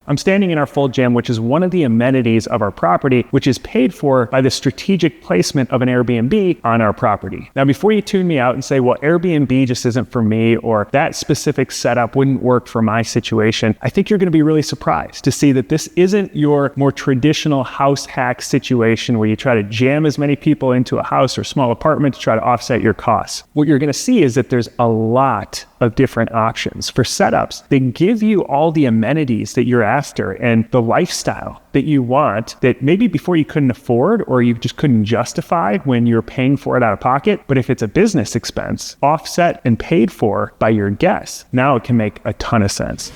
I'm standing in our full gym, which is one of the amenities of our property, which is paid for by the strategic placement of an Airbnb on our property. Now, before you tune me out and say, well, Airbnb just isn't for me, or that specific setup wouldn't work for my situation, I think you're going to be really surprised to see that this isn't your more traditional house hack situation where you try to jam as many people into a house or small apartment to try to offset your costs. What you're going to see is that there's a lot of different options for setups that give you all the amenities that you're after and the lifestyle that you want that maybe before you couldn't afford or you just couldn't justify when you're paying for it out of pocket. But if it's a business expense, offset and paid for by your guests, now it can make a ton of sense.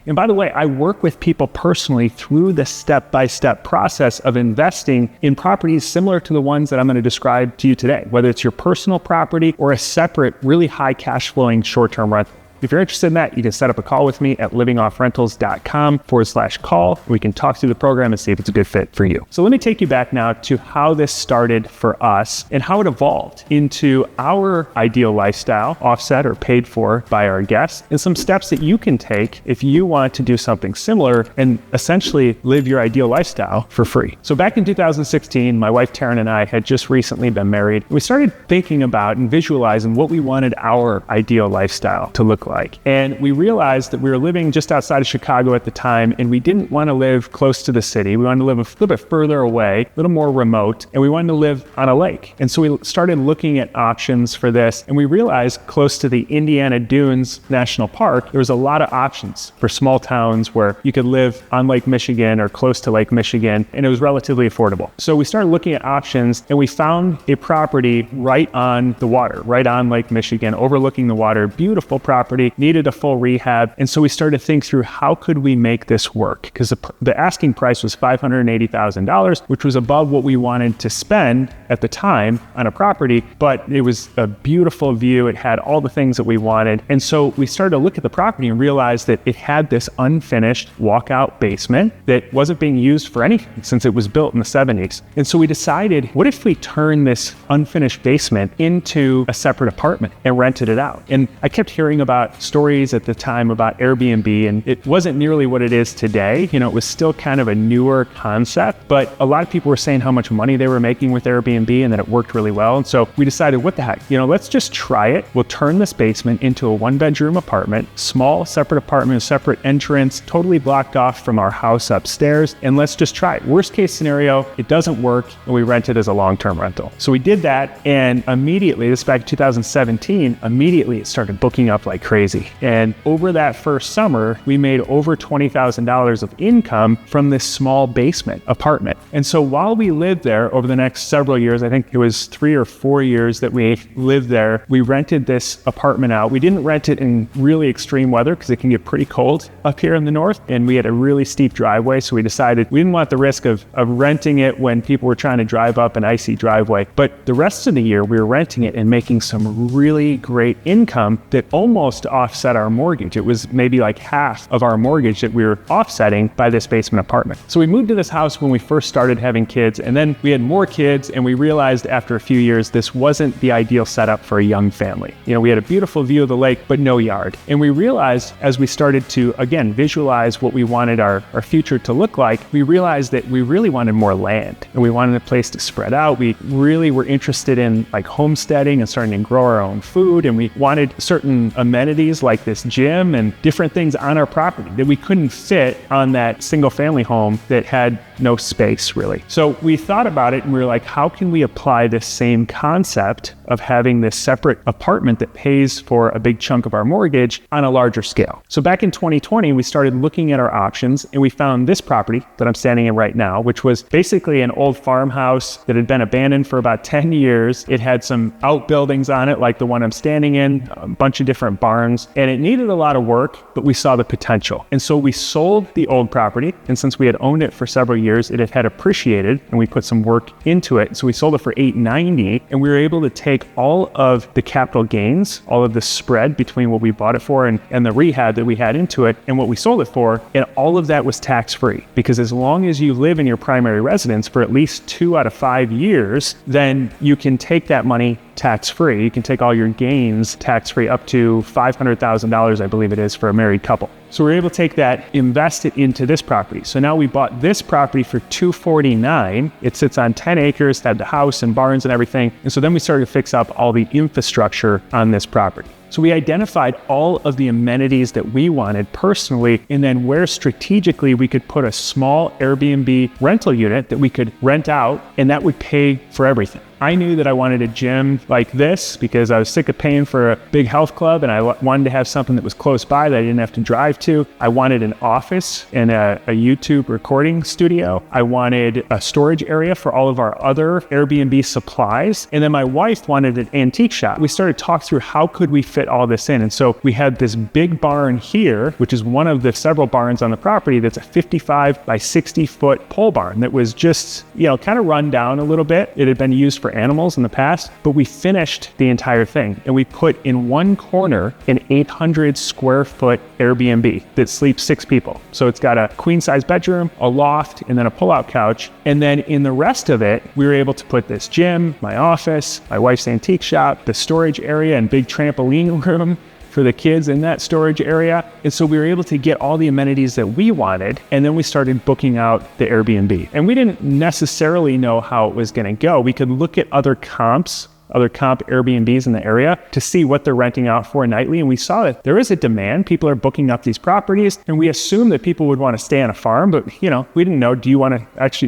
And by the way, I work with people personally through the step-by-step process of investing in properties similar to the ones that I'm going to describe to you today, whether it's your personal property or a separate, really high cash flowing short-term rental. If you're interested in that, you can set up a call with me at livingoffrentals.com/call. We can talk through the program and see if it's a good fit for you. So let me take you back now to how this started for us and how it evolved into our ideal lifestyle, offset or paid for by our guests, and some steps that you can take if you want to do something similar and essentially live your ideal lifestyle for free. So back in 2016, my wife Taryn and I had just recently been married. We started thinking about and visualizing what we wanted our ideal lifestyle to look like. And we realized that we were living just outside of Chicago at the time, and we didn't want to live close to the city. We wanted to live a little bit further away, a little more remote, and we wanted to live on a lake. And so we started looking at options for this, and we realized close to the Indiana Dunes National Park, there was a lot of options for small towns where you could live on Lake Michigan or close to Lake Michigan, and it was relatively affordable. So we started looking at options, and we found a property right on the water, right on Lake Michigan, overlooking the water, beautiful property, needed a full rehab. And so we started to think through how could we make this work? Because the asking price was $580,000, which was above what we wanted to spend at the time on a property, but it was a beautiful view. It had all the things that we wanted. And so we started to look at the property and realized that it had this unfinished walkout basement that wasn't being used for anything since it was built in the 70s. And so we decided, what if we turn this unfinished basement into a separate apartment and rented it out? And I kept hearing about stories at the time about Airbnb, and it wasn't nearly what it is today. You know, it was still kind of a newer concept, but a lot of people were saying how much money they were making with Airbnb and that it worked really well. And so we decided, what the heck, let's just try it. We'll turn this basement into a one-bedroom apartment, small separate apartment, separate entrance, totally blocked off from our house upstairs, and let's just try it. Worst case scenario, it doesn't work, and we rent it as a long-term rental. So we did that, and immediately, this is back in 2017, immediately it started booking up like crazy. And over that first summer, we made over $20,000 of income from this small basement apartment. And so while we lived there over the next several years, I think it was 3 or 4 years that we lived there, we rented this apartment out. We didn't rent it in really extreme weather because it can get pretty cold up here in the north. And we had a really steep driveway. So we decided we didn't want the risk of renting it when people were trying to drive up an icy driveway. But the rest of the year, we were renting it and making some really great income that almost offset our mortgage. It was maybe like half of our mortgage that we were offsetting by this basement apartment. So we moved to this house when we first started having kids, and then we had more kids, and we realized after a few years this wasn't the ideal setup for a young family. We had a beautiful view of the lake, but no yard. And we realized as we started to, again, visualize what we wanted our future to look like, we realized that we really wanted more land, and we wanted a place to spread out. We really were interested in like homesteading and starting to grow our own food, and we wanted certain amenities like this gym and different things on our property that we couldn't fit on that single family home that had no space really. So we thought about it and we were like, how can we apply this same concept of having this separate apartment that pays for a big chunk of our mortgage on a larger scale? So back in 2020, we started looking at our options and we found this property that I'm standing in right now, which was basically an old farmhouse that had been abandoned for about 10 years. It had some outbuildings on it, like the one I'm standing in, a bunch of different barns, and it needed a lot of work, but we saw the potential. And so we sold the old property. And since we had owned it for several years, it had appreciated and we put some work into it. So we sold it for $890, and we were able to take all of the capital gains, all of the spread between what we bought it for and the rehab that we had into it and what we sold it for. And all of that was tax-free, because as long as you live in your primary residence for at least 2 out of 5 years, then you can take that money tax-free. You can take all your gains tax-free up to $500,000, I believe it is, for a married couple. So we're able to take that, invest it into this property. So now we bought this property for $249. It sits on 10 acres, had the house and barns and everything. And so then we started to fix up all the infrastructure on this property. So we identified all of the amenities that we wanted personally, and then where strategically we could put a small Airbnb rental unit that we could rent out, and that would pay for everything. I knew that I wanted a gym like this because I was sick of paying for a big health club, and I wanted to have something that was close by that I didn't have to drive to. I wanted an office and a YouTube recording studio. I wanted a storage area for all of our other Airbnb supplies. And then my wife wanted an antique shop. We started to talk through how could we fit all this in. And so we had this big barn here, which is one of the several barns on the property that's a 55 by 60 foot pole barn that was just, kind of run down a little bit. It had been used for animals in the past, but we finished the entire thing and we put in one corner an 800 square foot Airbnb that sleeps 6 people. So it's got a queen size bedroom, a loft, and then a pull-out couch. And then in the rest of it, we were able to put this gym, my office, my wife's antique shop, the storage area, and big trampoline room for the kids in that storage area. And so we were able to get all the amenities that we wanted. And then we started booking out the Airbnb. And we didn't necessarily know how it was going to go. We could look at other comp Airbnbs in the area to see what they're renting out for nightly. And we saw that there is a demand. People are booking up these properties, and we assumed that people would want to stay on a farm, but we didn't know,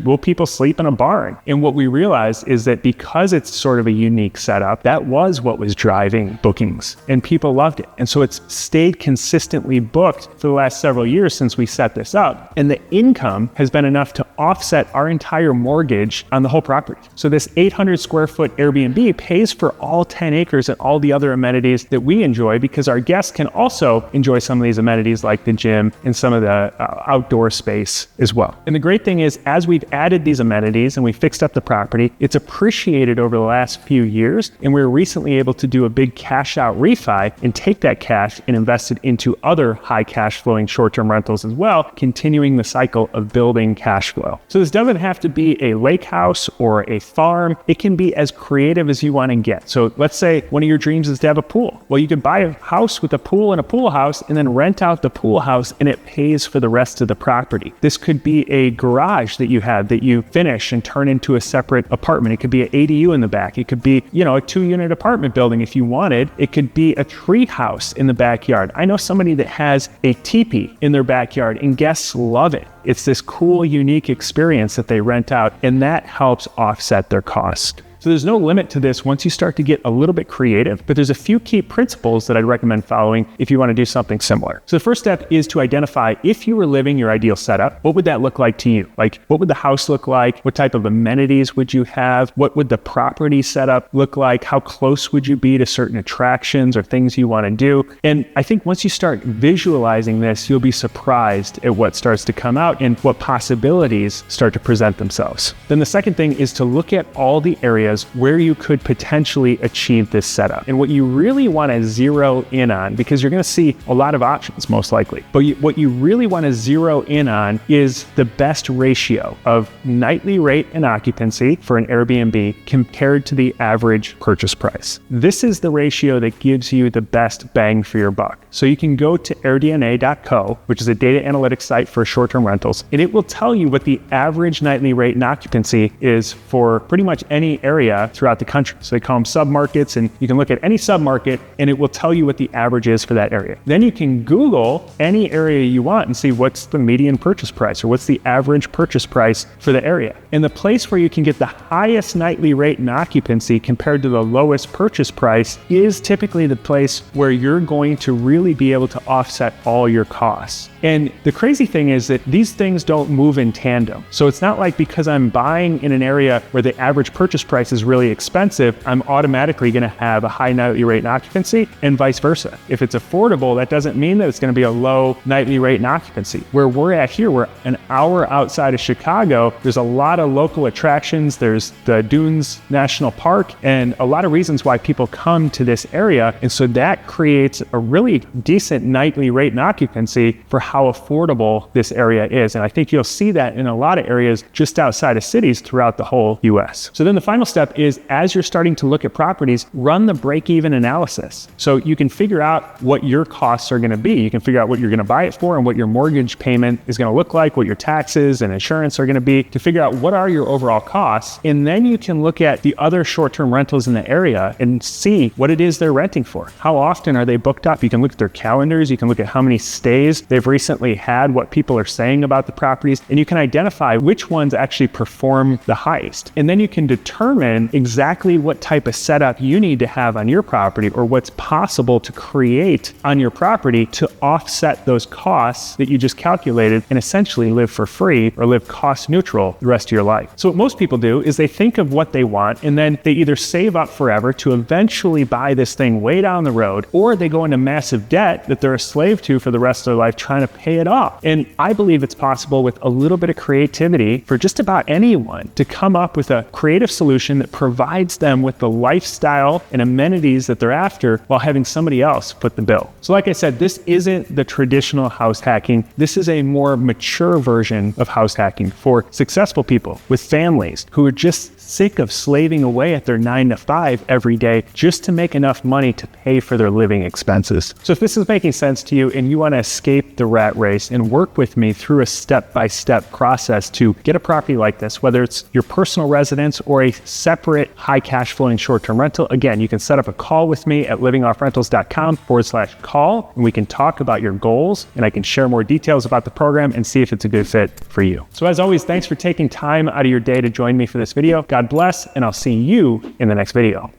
will people sleep in a barn? And what we realized is that because it's sort of a unique setup, that was what was driving bookings, and people loved it. And so it's stayed consistently booked for the last several years since we set this up. And the income has been enough to offset our entire mortgage on the whole property. So this 800 square foot Airbnb pays for all 10 acres and all the other amenities that we enjoy, because our guests can also enjoy some of these amenities like the gym and some of the outdoor space as well. And the great thing is, as we've added these amenities and we fixed up the property, it's appreciated over the last few years. And we were recently able to do a big cash out refi and take that cash and invest it into other high cash flowing short-term rentals as well, continuing the cycle of building cash flow. So this doesn't have to be a lake house or a farm. It can be as creative as you want to get. So let's say one of your dreams is to have a pool. Well, you could buy a house with a pool and a pool house and then rent out the pool house, and it pays for the rest of the property. This could be a garage that you have that you finish and turn into a separate apartment. It could be an ADU in the back. It could be, a 2-unit apartment building if you wanted. It could be a tree house in the backyard. I know somebody that has a teepee in their backyard, and guests love it. It's this cool, unique experience that they rent out, and that helps offset their cost. So there's no limit to this once you start to get a little bit creative, but there's a few key principles that I'd recommend following if you want to do something similar. So the first step is to identify, if you were living your ideal setup, what would that look like to you? Like, what would the house look like? What type of amenities would you have? What would the property setup look like? How close would you be to certain attractions or things you want to do? And I think once you start visualizing this, you'll be surprised at what starts to come out and what possibilities start to present themselves. Then the second thing is to look at all the areas where you could potentially achieve this setup. And what you really want to zero in on, because you're going to see a lot of options most likely, but what you really want to zero in on is the best ratio of nightly rate and occupancy for an Airbnb compared to the average purchase price. This is the ratio that gives you the best bang for your buck. So you can go to airdna.co, which is a data analytics site for short-term rentals, and it will tell you what the average nightly rate and occupancy is for pretty much any area throughout the country. So they call them submarkets, and you can look at any submarket and it will tell you what the average is for that area. Then you can Google any area you want and see what's the median purchase price or what's the average purchase price for the area. And the place where you can get the highest nightly rate and occupancy compared to the lowest purchase price is typically the place where you're going to really be able to offset all your costs. And the crazy thing is that these things don't move in tandem. So it's not like because I'm buying in an area where the average purchase price is really expensive, I'm automatically going to have a high nightly rate and occupancy, and vice versa. If it's affordable, that doesn't mean that it's going to be a low nightly rate and occupancy. Where we're at here, we're an hour outside of Chicago. There's a lot of local attractions. There's the Dunes National Park and a lot of reasons why people come to this area. And so that creates a really decent nightly rate and occupancy for how affordable this area is. And I think you'll see that in a lot of areas just outside of cities throughout the whole US. So then the final step step is, as you're starting to look at properties, run the break-even analysis. So you can figure out what your costs are going to be. You can figure out what you're going to buy it for and what your mortgage payment is going to look like, what your taxes and insurance are going to be, to figure out what are your overall costs. And then you can look at the other short-term rentals in the area and see what it is they're renting for. How often are they booked up? You can look at their calendars. You can look at how many stays they've recently had, what people are saying about the properties, and you can identify which ones actually perform the highest. And then you can determine exactly what type of setup you need to have on your property, or what's possible to create on your property to offset those costs that you just calculated and essentially live for free or live cost neutral the rest of your life. So what most people do is they think of what they want, and then they either save up forever to eventually buy this thing way down the road, or they go into massive debt that they're a slave to for the rest of their life trying to pay it off. And I believe it's possible with a little bit of creativity for just about anyone to come up with a creative solution that provides them with the lifestyle and amenities that they're after while having somebody else foot the bill. So like I said, this isn't the traditional house hacking. This is a more mature version of house hacking for successful people with families who are just sick of slaving away at their 9 to 5 every day just to make enough money to pay for their living expenses. So if this is making sense to you and you want to escape the rat race and work with me through a step-by-step process to get a property like this, whether it's your personal residence or a separate high cash flowing short-term rental, again, you can set up a call with me at livingoffrentals.com/call, and we can talk about your goals, and I can share more details about the program and see if it's a good fit for you. So as always, thanks for taking time out of your day to join me for this video. God bless, and I'll see you in the next video.